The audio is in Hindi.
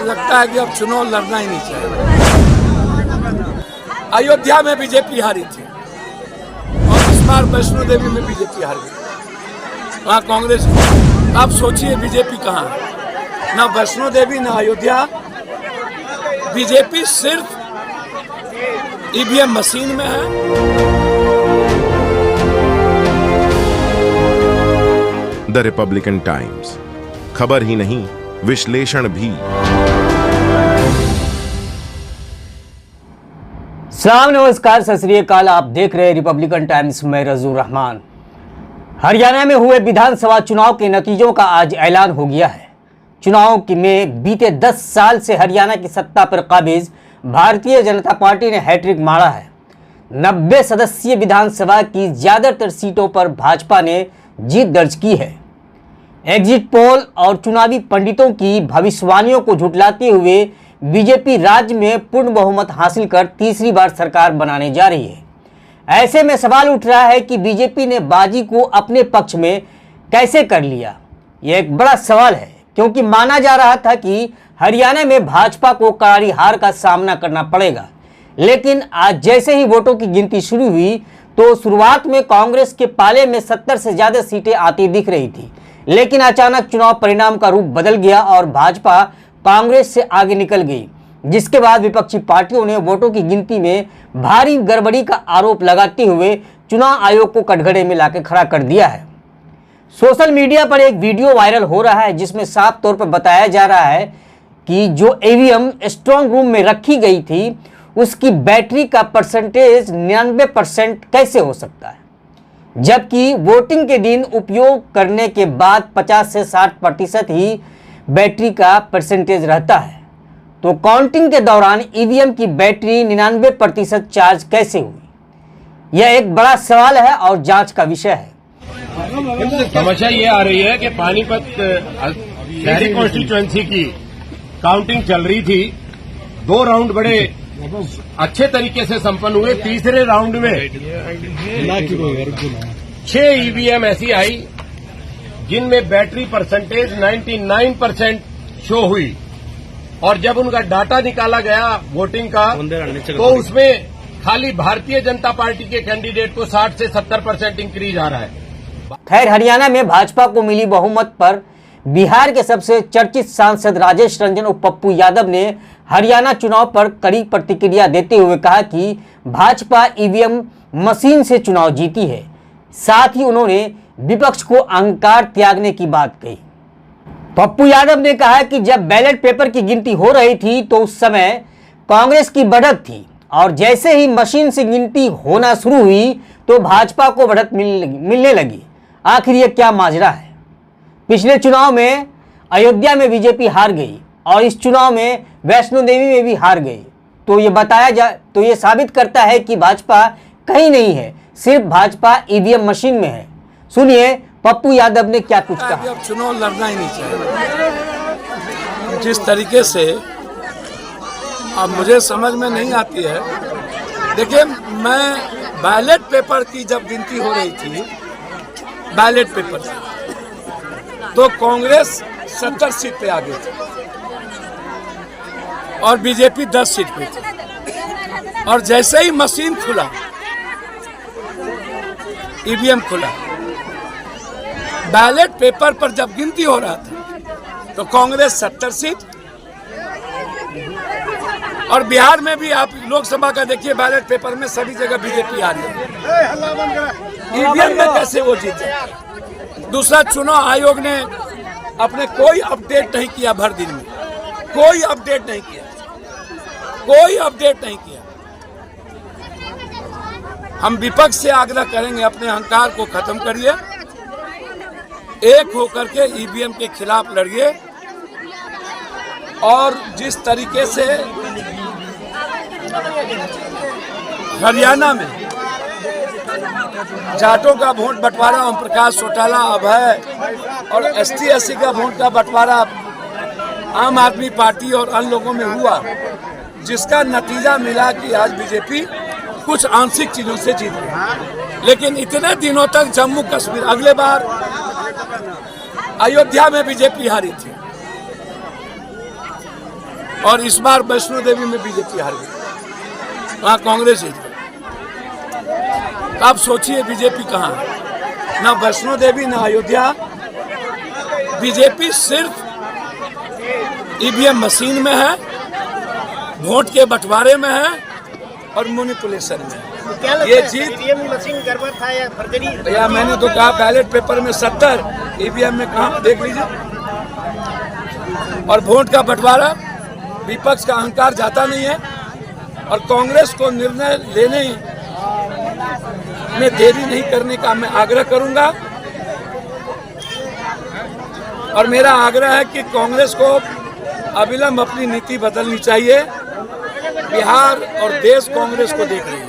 लगता है कि अब चुनाव लड़ना ही नहीं चाहिए। अयोध्या में बीजेपी हारी थी और इस बार वैष्णो देवी में बीजेपी हार गई, वहाँ कांग्रेस। अब सोचिए बीजेपी कहाँ है, ना वैष्णो देवी ना अयोध्या। बीजेपी सिर्फ ईवीएम मशीन में है। द रिपब्लिकन टाइम्स, खबर ही नहीं विश्लेषण भी। सलाम, नमस्कार, सत श्री अकाल। आप देख रहे हैं रिपब्लिकन टाइम्स में रजूर रहमान। हरियाणा में हुए विधानसभा चुनाव के नतीजों का आज ऐलान हो गया है। चुनाव में बीते 10 साल से हरियाणा की सत्ता पर काबिज भारतीय जनता पार्टी ने हैट्रिक मारा है। 90 सदस्यीय विधानसभा की ज्यादातर सीटों पर भाजपा ने जीत दर्ज की है। एग्जिट पोल और चुनावी पंडितों की भविष्यवाणियों को झुठलाते हुए बीजेपी राज्य में पूर्ण बहुमत हासिल कर तीसरी बार सरकार बनाने जा रही है। ऐसे में सवाल उठ रहा है कि बीजेपी ने बाजी को अपने पक्ष में कैसे कर लिया। यह एक बड़ा सवाल है, क्योंकि माना जा रहा था कि हरियाणा में भाजपा को करारी हार का सामना करना पड़ेगा। लेकिन आज जैसे ही वोटों की गिनती शुरू हुई तो शुरुआत में कांग्रेस के पाले में 70 से ज्यादा सीटें आती दिख रही थी, लेकिन अचानक चुनाव परिणाम का रूप बदल गया और भाजपा कांग्रेस से आगे निकल गई, जिसके बाद विपक्षी पार्टियों ने वोटों की गिनती में भारी गड़बड़ी का आरोप लगाते हुए चुनाव आयोग को कटघरे में लाकर खड़ा कर दिया है। सोशल मीडिया पर एक वीडियो वायरल हो रहा है जिसमें साफ तौर पर बताया जा रहा है कि जो ईवीएम स्ट्रांग रूम में रखी गई थी उसकी बैटरी का परसेंटेज 99% कैसे हो सकता है, जबकि वोटिंग के दिन उपयोग करने के बाद 50 से 60% ही बैटरी का परसेंटेज रहता है। तो काउंटिंग के दौरान ईवीएम की बैटरी 99% चार्ज कैसे हुई? यह एक बड़ा सवाल है और जांच का विषय है। समस्या ये आ रही है कि पानीपत शहरी कॉन्स्टिट्यूएंसी की काउंटिंग चल रही थी। 2 राउंड बड़े अच्छे तरीके से संपन्न हुए। तीसरे राउंड में 6 ईवीएम ऐसी आई जिनमें बैटरी परसेंटेज 99% शो हुई, और जब उनका डाटा निकाला गया वोटिंग का तो उसमें खाली भारतीय जनता पार्टी के कैंडिडेट को 60 से 70% इंक्रीज आ रहा है। खैर, हरियाणा में भाजपा को मिली बहुमत पर बिहार के सबसे चर्चित सांसद राजेश रंजन और पप्पू यादव ने हरियाणा चुनाव पर कड़ी प्रतिक्रिया देते हुए कहा कि भाजपा ईवीएम मशीन से चुनाव जीती है। साथ ही उन्होंने विपक्ष को अहंकार त्यागने की बात कही। पप्पू यादव ने कहा कि जब बैलेट पेपर की गिनती हो रही थी तो उस समय कांग्रेस की बढ़त थी, और जैसे ही मशीन से गिनती होना शुरू हुई तो भाजपा को बढ़त मिलने लगी। आखिर ये क्या माजरा है? पिछले चुनाव में अयोध्या में बीजेपी हार गई और इस चुनाव में वैष्णो देवी में भी हार गई। तो ये साबित करता है कि भाजपा कहीं नहीं है, सिर्फ भाजपा ईवीएम मशीन में है। सुनिए पप्पू यादव ने क्या कुछ कहा। अब चुनाव लड़ना ही नहीं चाहिए। जिस तरीके से अब मुझे समझ में नहीं आती है। देखिए, मैं बैलेट पेपर की जब गिनती हो रही थी, बैलेट पेपर तो कांग्रेस 70 सीट पे आ गई थी और बीजेपी 10 सीट पे थी। और जैसे ही मशीन खुला, ईवीएम खुला, बैलेट पेपर पर जब गिनती हो रहा था तो कांग्रेस 70 सीट, और बिहार में भी आप लोकसभा का देखिए, बैलेट पेपर में सभी जगह बीजेपी आ रही है। ईवीएम में कैसे वो जीते? दूसरा, चुनाव आयोग ने अपने कोई अपडेट नहीं किया, भर दिन में कोई अपडेट नहीं किया, कोई अपडेट नहीं किया। हम विपक्ष से आग्रह करेंगे, अपने अहंकार को खत्म करिए, एक होकर के ईवीएम के खिलाफ लड़िए। और जिस तरीके से हरियाणा में जाटों का वोट बंटवारा ओम प्रकाश चौटाला, अभय और ST/SC का वोट का बंटवारा आम आदमी पार्टी और अन्य लोगों में हुआ, जिसका नतीजा मिला कि आज बीजेपी कुछ आंशिक चीजों से जीत गई। लेकिन इतने दिनों तक जम्मू कश्मीर, अगले बार अयोध्या में बीजेपी हारी थी, और इस बार वैष्णो देवी में बीजेपी हार गई, वहाँ कांग्रेस जीत गई। आप सोचिए बीजेपी कहाँ है? ना वैष्णो देवी ना अयोध्या। बीजेपी सिर्फ ईवीएम मशीन में है, वोट के बंटवारे में है और मैनिपुलेशन में है। क्या लगता ये है जीत ईवीएम मशीन गड़बड़ था या फर्जरी? भैया मैंने तो कहा बैलेट पेपर में 70, ईवीएम में कहा देख लीजिए। और वोट का बंटवारा, विपक्ष का अहंकार जाता नहीं है और कांग्रेस को निर्णय लेने में देरी नहीं करने का मैं आग्रह करूंगा। और मेरा आग्रह है कि कांग्रेस को अविलंब अपनी नीति बदलनी चाहिए। बिहार और देश कांग्रेस को देख रही है।